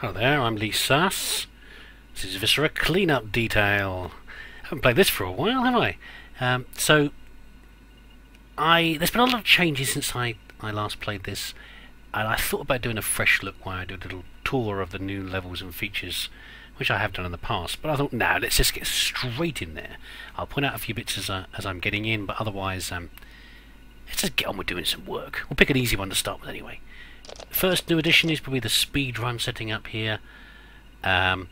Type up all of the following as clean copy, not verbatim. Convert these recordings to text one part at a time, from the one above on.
Hello there, I'm Lee Sass. This is Viscera Cleanup Detail. I haven't played this for a while, have I? There's been a lot of changes since I last played this, and I thought about doing a fresh look where I do a little tour of the new levels and features, which I have done in the past. But I thought, no, let's just get straight in there. I'll point out a few bits as I'm getting in, but otherwise, let's just get on with doing some work. We'll pick an easy one to start with anyway. First new addition is probably the speed run setting up here. I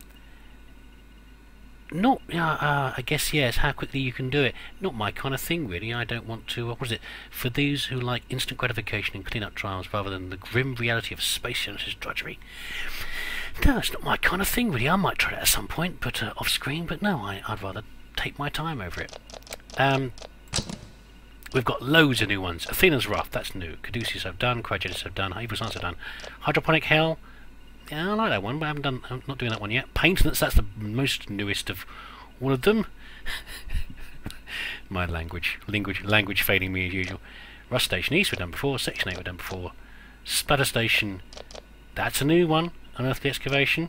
guess, yes, how quickly you can do it. Not my kind of thing, really. I don't want to, what is it? For those who like instant gratification in cleanup trials rather than the grim reality of Space Genesis drudgery. No, it's not my kind of thing, really. I might try it at some point, but off screen, but no, I'd rather take my time over it. We've got loads of new ones. Athena's Wrath, that's new. Caduceus I've done, Cryogenesis I've done, Evil Science I've done. Hydroponic Hell, yeah, I like that one, but I'm not doing that one yet. Paintenance, that's the most newest of all of them. My language failing me as usual. Rust Station East we've done before, Section 8 we've done before. Splatter Station, that's a new one. Unearthly Excavation.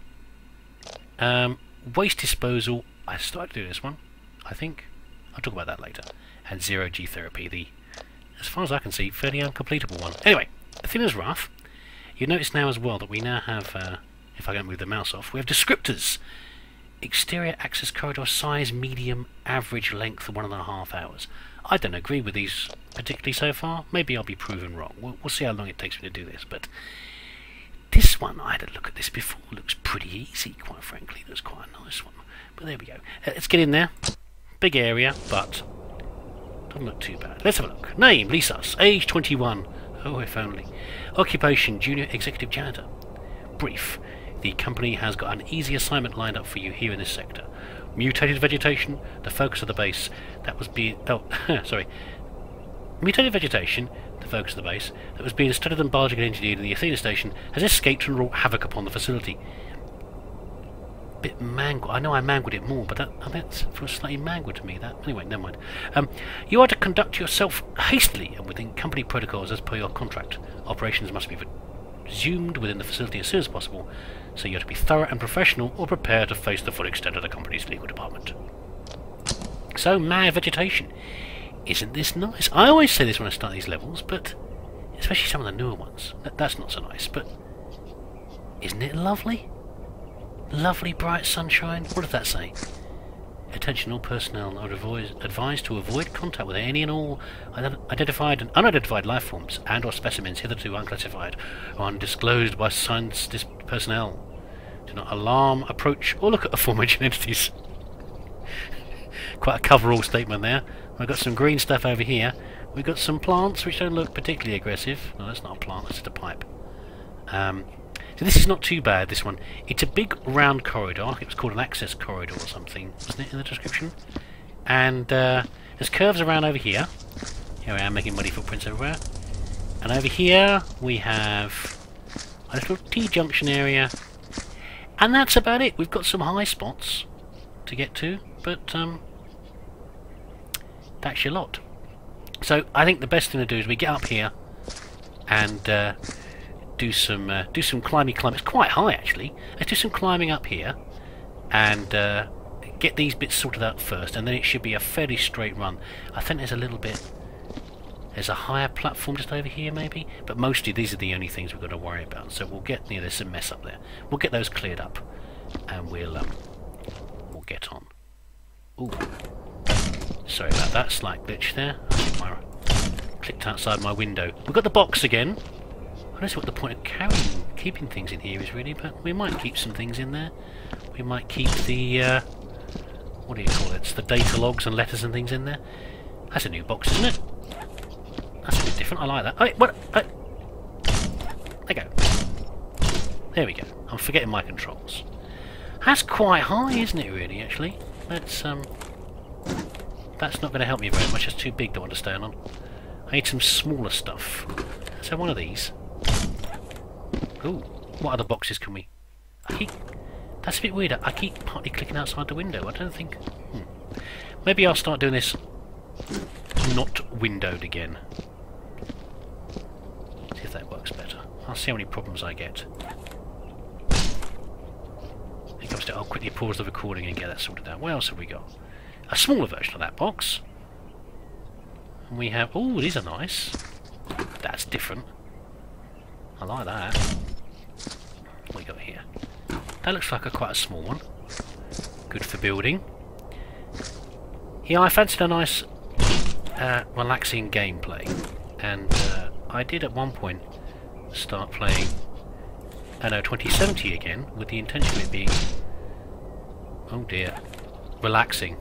Waste Disposal, I started to do this one, I think. I'll talk about that later. And Zero G Therapy, the, as far as I can see, fairly uncompletable one. Anyway, Athena's Wrath. You notice now as well that we now have, if I don't move the mouse off, we have descriptors. Exterior access corridor size, medium, average length of 1.5 hours. I don't agree with these particularly so far. Maybe I'll be proven wrong. We'll see how long it takes me to do this. But this one, I had a look at this before, looks pretty easy, quite frankly. That's quite a nice one. But there we go. Let's get in there. Big area, but doesn't look too bad. Let's have a look. Name, Lisas. Age 21. Oh, if only. Occupation, Junior Executive Janitor. Brief. The company has got an easy assignment lined up for you here in this sector. Mutated vegetation, the focus of the base. That was being... Oh, sorry. Mutated vegetation, the focus of the base, that was being studied and biologically engineered in the Athena station, has escaped and wrought havoc upon the facility. Bit mangled. I know I mangled it more, but that feels slightly mangled to me. That anyway, never mind. You are to conduct yourself hastily and within company protocols as per your contract. Operations must be resumed within the facility as soon as possible, so you are to be thorough and professional or prepare to face the full extent of the company's legal department. So, mad vegetation. Isn't this nice? I always say this when I start these levels, but especially some of the newer ones. That's not so nice, but isn't it lovely? Lovely bright sunshine. What does that say? Attention all personnel are advised to avoid contact with any and all identified and unidentified life forms and or specimens hitherto unclassified or undisclosed by science personnel. Do not alarm, approach or look at aforementioned entities. Quite a cover-all statement there. We've got some green stuff over here. We've got some plants which don't look particularly aggressive. No, that's not a plant, that's just a pipe. So this is not too bad, this one. It's a big round corridor. I think it was called an access corridor or something, wasn't it, in the description? And there's curves around over here. Here I am making muddy footprints everywhere. And over here we have a little T-junction area. And that's about it. We've got some high spots to get to, but that's your lot. So I think the best thing to do is we get up here and do some climbing. It's quite high actually. Let's do some climbing up here and get these bits sorted out first, and then it should be a fairly straight run. I think there's a higher platform just over here maybe, but mostly these are the only things we've got to worry about. So we'll get, there's some mess up there. We'll get those cleared up and we'll get on. Ooh, sorry about that slight glitch there. I think I clicked outside my window. We've got the box again. I don't know what the point of keeping things in here is really, but we might keep some things in there. We might keep the, what do you call it? It's the data logs and letters and things in there. That's a new box, isn't it? That's a bit different, I like that. Oh, what? There you go. There we go. I'm forgetting my controls. That's quite high, isn't it really, actually? That's not going to help me very much. It's too big to understand on. I need some smaller stuff. So one of these. Ooh, what other boxes can we... That's a bit weird. I keep partly clicking outside the window. I don't think... Maybe I'll start doing this not windowed again. See if that works better. I'll see how many problems I get. It comes to, I'll quickly pause the recording and get that sorted out. What else have we got? A smaller version of that box. And we have, oh, these are nice. That's different. I like that. What we got here? That looks like quite a small one. Good for building. Yeah, I fancied a nice relaxing gameplay, and I did at one point start playing Anno 2070 again with the intention of it being, oh dear, relaxing,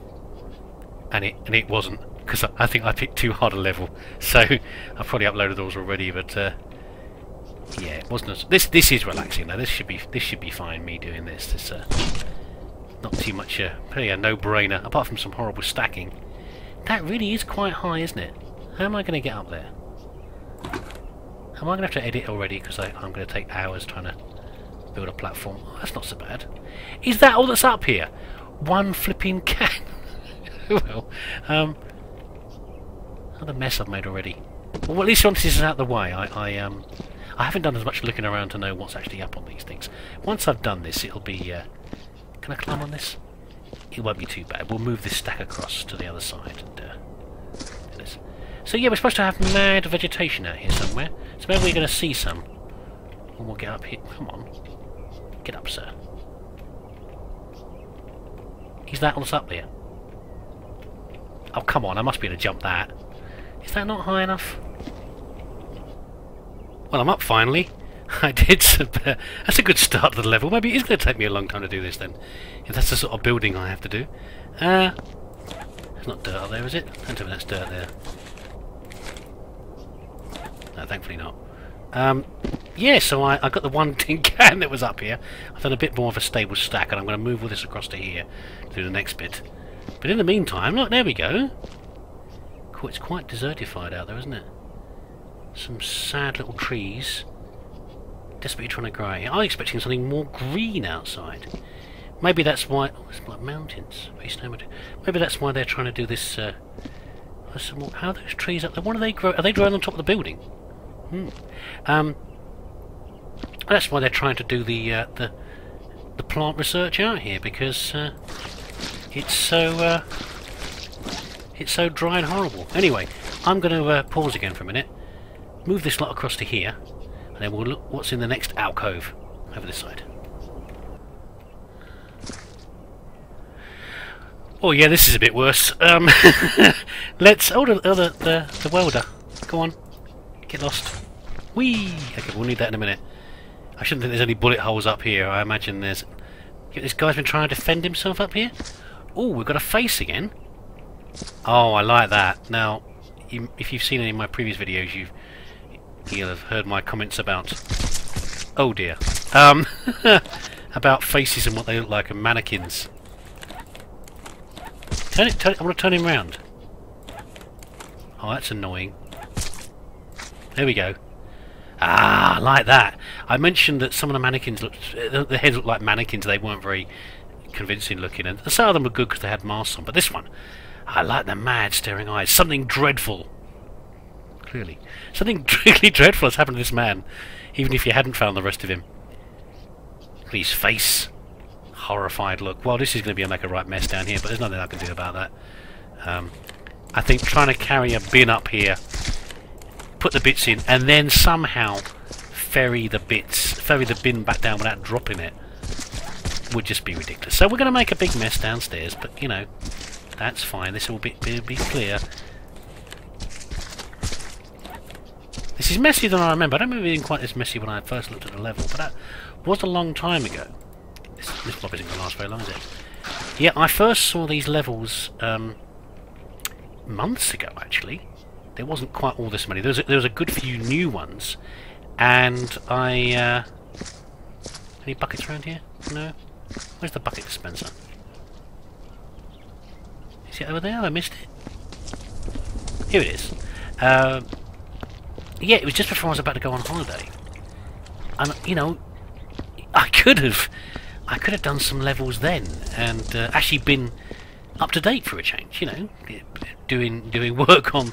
and it wasn't, because I think I picked too hard a level. So I've probably uploaded those already, but yeah, it wasn't. This is relaxing though. This should be fine. Me doing this. This not too much. Pretty a no-brainer. Apart from some horrible stacking. That really is quite high, isn't it? How am I going to get up there? Am I going to have to edit already? Because I'm going to take hours trying to build a platform. Oh, that's not so bad. Is that all that's up here? One flipping can. Well, what a mess I've made already. Well, at least once this is out of the way, I haven't done as much looking around to know what's actually up on these things. Once I've done this, it'll be... can I climb on this? It won't be too bad. We'll move this stack across to the other side and do this. So yeah, we're supposed to have mad vegetation out here somewhere. So maybe we're going to see some. And we'll get up here. Come on. Get up, sir. Is that what's up there? Oh, come on. I must be able to jump that. Is that not high enough? Well, I'm up finally. I did. That's a good start to the level. Maybe it is going to take me a long time to do this then. If that's the sort of building I have to do. There's not dirt up there, is it? I don't think that's dirt there. No, thankfully not. Yeah, so I got the one tin can that was up here. I've done a bit more of a stable stack, and I'm going to move all this across to here to do the next bit. But in the meantime, look, there we go. Cool, it's quite desertified out there, isn't it? Some sad little trees. Desperately trying to grow out here. I'm expecting something more green outside. Maybe that's why... Oh, it's like mountains. Maybe that's why they're trying to do this... how are those trees up there? What do they grow? Are they growing on top of the building? That's why they're trying to do the plant research out here, because it's so dry and horrible. Anyway, I'm going to pause again for a minute, move this lot across to here, and then we'll look what's in the next alcove over this side. Oh yeah, this is a bit worse. Let's... Oh, the welder. Go on. Get lost. Whee! Okay, we'll need that in a minute. I shouldn't think there's any bullet holes up here. I imagine there's... This guy's been trying to defend himself up here. Oh, we've got a face again. Oh, I like that. Now, if you've seen any of my previous videos, you'll have heard my comments about... Oh dear. About faces and what they look like, and mannequins. I want to turn him round. Oh, that's annoying. There we go. Ah, I like that. I mentioned that some of the mannequins looked... The heads looked like mannequins. They weren't very convincing looking. And some of them were good because they had masks on. But this one, I like the mad staring eyes. Something dreadful. Clearly. Something really dreadful has happened to this man. Even if you hadn't found the rest of him. Look at his face. Horrified look. Well, this is going to be like a right mess down here, but there's nothing I can do about that. I think trying to carry a bin up here, put the bits in, and then somehow ferry the bin back down without dropping it would just be ridiculous. So we're going to make a big mess downstairs, but you know, that's fine. This will be clear. This is messier than I remember. I don't remember it being quite this messy when I first looked at the level, but that was a long time ago. This blob isn't going to last very long, is it? Yeah, I first saw these levels months ago, actually. There wasn't quite all this many. There was a good few new ones, and I... Any buckets around here? No? Where's the bucket dispenser? Is it over there? I missed it. Here it is. Yeah, it was just before I was about to go on holiday. And, you know, I could have done some levels then, and actually been up to date for a change, you know, doing work on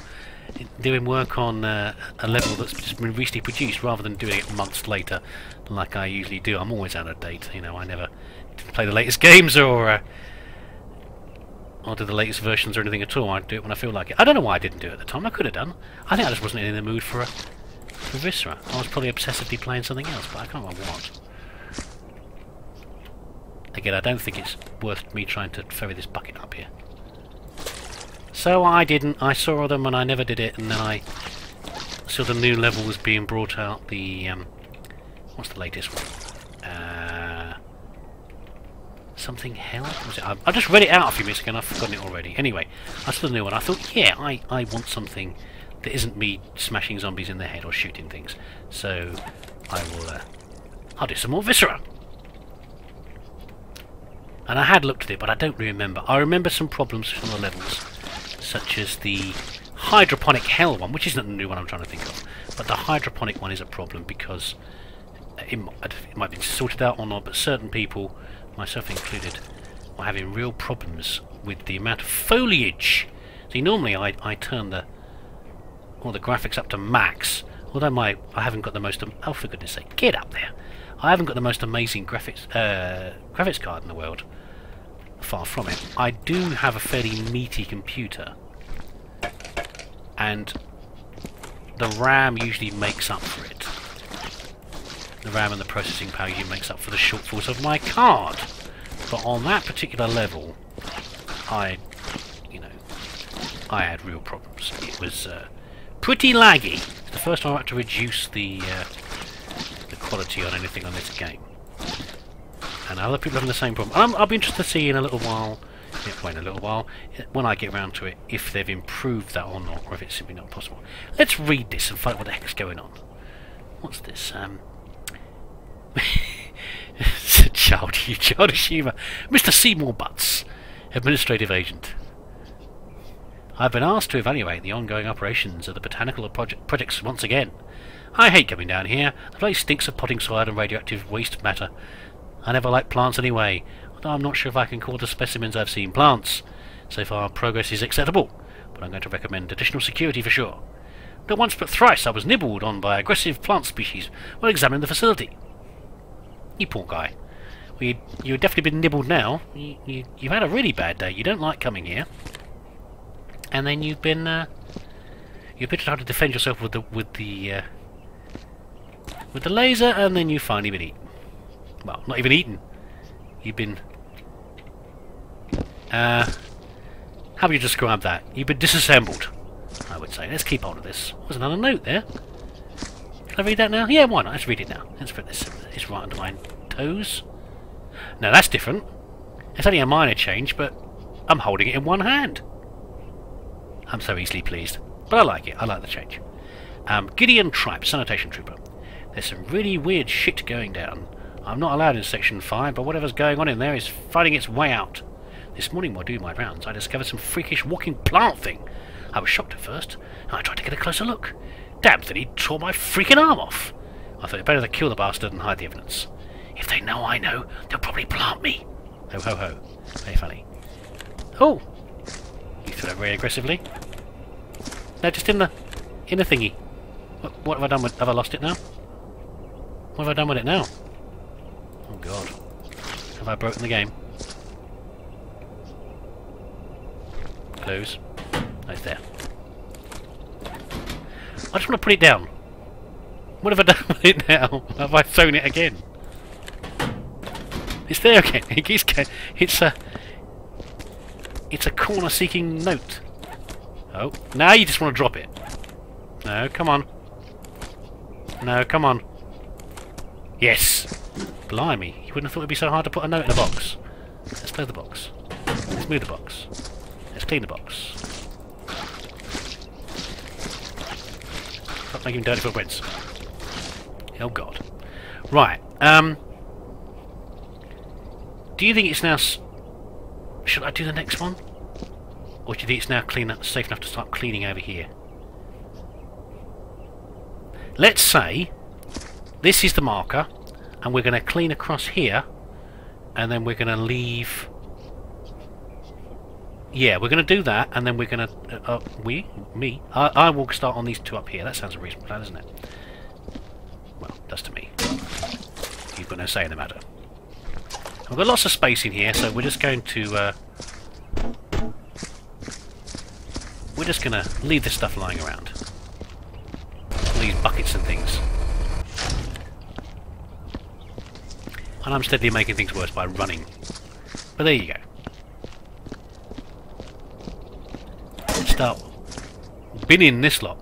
doing work on a level that's just been recently produced rather than doing it months later like I usually do. I'm always out of date, you know. I never play the latest games or do the latest versions or anything at all. I do it when I feel like it. I don't know why I didn't do it at the time. I could have done. I think I just wasn't in the mood for Viscera. I was probably obsessively playing something else, but I can't remember what. Again, I don't think it's worth me trying to ferry this bucket up here. So I didn't. I saw them and I never did it, and then I saw the new level was being brought out. The what's the latest one? Something hell? Was it? I just read it out a few minutes ago and I've forgotten it already. Anyway, I saw the new one. I thought, yeah, I want something that isn't me smashing zombies in the head or shooting things. So I'll do some more Viscera. And I had looked at it, but I don't remember. I remember some problems from the levels, such as the hydroponic hell one, which isn't the new one I'm trying to think of. But the hydroponic one is a problem because it might be sorted out or not, but certain people, myself included, were having real problems with the amount of foliage. See, normally I turn the graphics up to max, although I haven't got the most... Oh, for goodness sake, get up there! I haven't got the most amazing graphics card in the world. Far from it. I do have a fairly meaty computer, and the RAM usually makes up for it. The RAM and the processing power usually makes up for the shortfalls of my card. But on that particular level, I had real problems. It was pretty laggy. It's the first time I had to reduce the quality on anything on this game. And other people having the same problem. I'll be interested to see in a little while, when I get around to it, if they've improved that or not, or if it's simply not possible. Let's read this and find out what the heck is going on. What's this? Childish humour. Mr. Seymour Butts, Administrative Agent. I've been asked to evaluate the ongoing operations of the botanical projects once again. I hate coming down here. The place stinks of potting soil and radioactive waste matter. I never liked plants anyway, although I'm not sure if I can call the specimens I've seen plants. So far, progress is acceptable, but I'm going to recommend additional security for sure. Not once but thrice I was nibbled on by aggressive plant species while examining the facility. You poor guy. Well, you've definitely been nibbled now. You've had a really bad day. You don't like coming here. And then you've been trying to defend yourself with the laser, and then you've finally been eaten. Well, not even eaten. You've been... how would you describe that? You've been disassembled, I would say. Let's keep hold of this. There's another note there. Can I read that now? Yeah, why not? Let's read it now. Let's put this. It's right under my toes. No, that's different. It's only a minor change, but I'm holding it in one hand. I'm so easily pleased. But I like it. I like the change. Gideon Tripe, Sanitation Trooper. There's some really weird shit going down. I'm not allowed in Section 5, but whatever's going on in there is finding its way out. This morning while doing my rounds, I discovered some freakish walking plant thing. I was shocked at first, and I tried to get a closer look. Damn thing, he tore my freaking arm off. I thought it better to kill the bastard and hide the evidence. If they know I know, they'll probably plant me. Ho ho ho. Very funny. Oh! You threw that very aggressively. No, just in the thingy. What have I done with... Have I lost it now? What have I done with it now? Oh god. Have I broken the game? Close. Oh, it's there. I just want to put it down. What have I done with it now? Have I thrown it again? It's there again. It's a corner-seeking note. Oh, now you just want to drop it. No, come on. No, come on. Yes! Blimey, you wouldn't have thought it'd be so hard to put a note in a box. Let's close the box. Let's move the box. Let's clean the box. Stop making dirty footprints. Oh god. Right, do you think it's now... Should I do the next one? Or do you think it's now safe enough to start cleaning over here? Let's say this is the marker, and we're going to clean across here, and then we're going to leave yeah, we're going to do that, and then we're going to... I will start on these two up here. That sounds a reasonable plan, doesn't it? Well, that's to me. You've got no say in the matter. We've got lots of space in here, so we're just going to... we're just going to leave this stuff lying around. All these buckets and things. And I'm steadily making things worse by running. But there you go. Let's start binning this lot.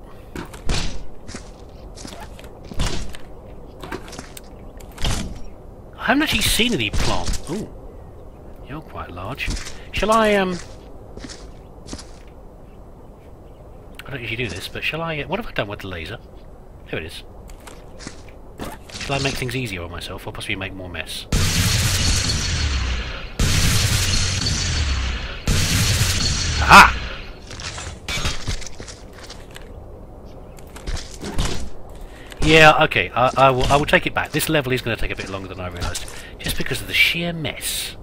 I haven't actually seen any plant. Ooh, you're quite large. Shall I don't usually do this, but shall I... what have I done with the laser? There it is. Shall I make things easier on myself, or possibly make more mess? Aha! Yeah, okay, I will take it back. This level is going to take a bit longer than I realised, just because of the sheer mess.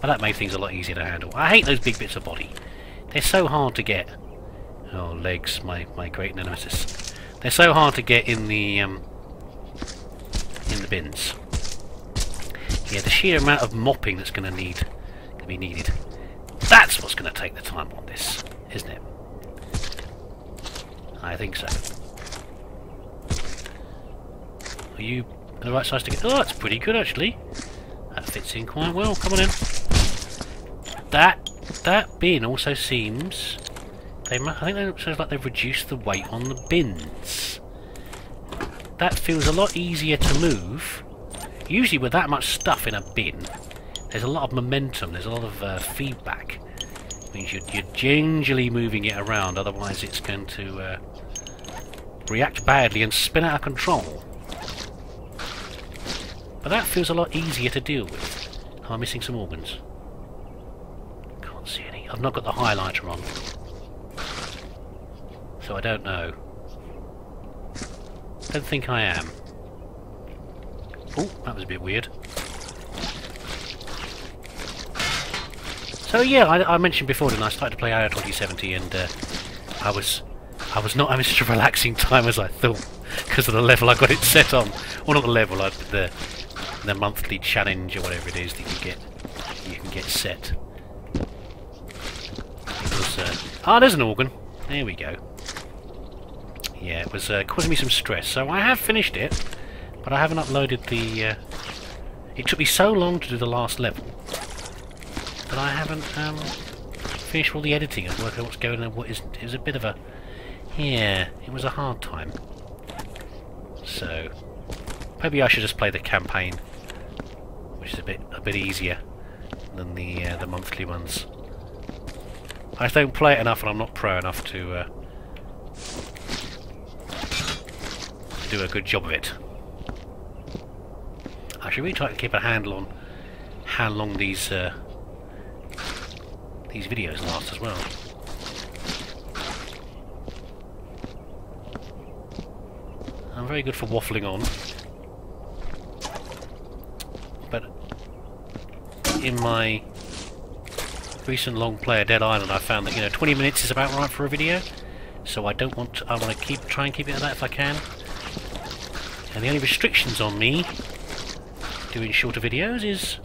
But that made things a lot easier to handle. I hate those big bits of body. They're so hard to get. Oh, legs, my great nemesis. They're so hard to get in the bins. Yeah, the sheer amount of mopping that's going to be needed. That's what's going to take the time on this, isn't it? I think so. Are you the right size to get? Oh, that's pretty good actually. That fits in quite well. Come on in. That bin also seems. I think it sounds like they've reduced the weight on the bins. That feels a lot easier to move. Usually with that much stuff in a bin, there's a lot of momentum, there's a lot of feedback. It means you're gingerly moving it around, otherwise it's going to react badly and spin out of control. But that feels a lot easier to deal with. Am I missing some organs? Can't see any. I've not got the highlighter on, so I don't know. Don't think I am. Oh, that was a bit weird. So yeah, I mentioned before that I started to play IO 2070, and I was not having such a relaxing time as I thought because of the level I got it set on. Well, not the level, the monthly challenge or whatever it is that you can get set. It was, there's an organ. There we go. Yeah, it was causing me some stress. So I have finished it, but I haven't uploaded the... it took me so long to do the last level that I haven't finished all the editing and working out what's going on and what isn't. It was a bit of a... yeah, it was a hard time. So maybe I should just play the campaign, which is a bit easier than the monthly ones. I just don't play it enough, and I'm not pro enough to do a good job of it. I should really try to keep a handle on how long these videos last as well. I'm very good for waffling on, but in my recent long play of Dead Island I found that 20 minutes is about right for a video, so I want to try and keep it at that if I can. And the only restrictions on me doing shorter videos is,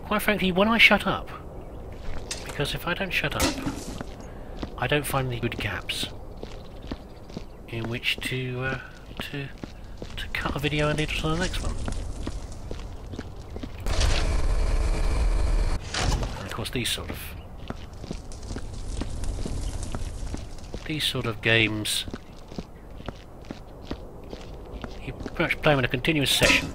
quite frankly, when I shut up. Because if I don't shut up, I don't find any good gaps in which to cut a video and lead to the next one. And of course, these sort of games, you pretty much play them in a continuous session.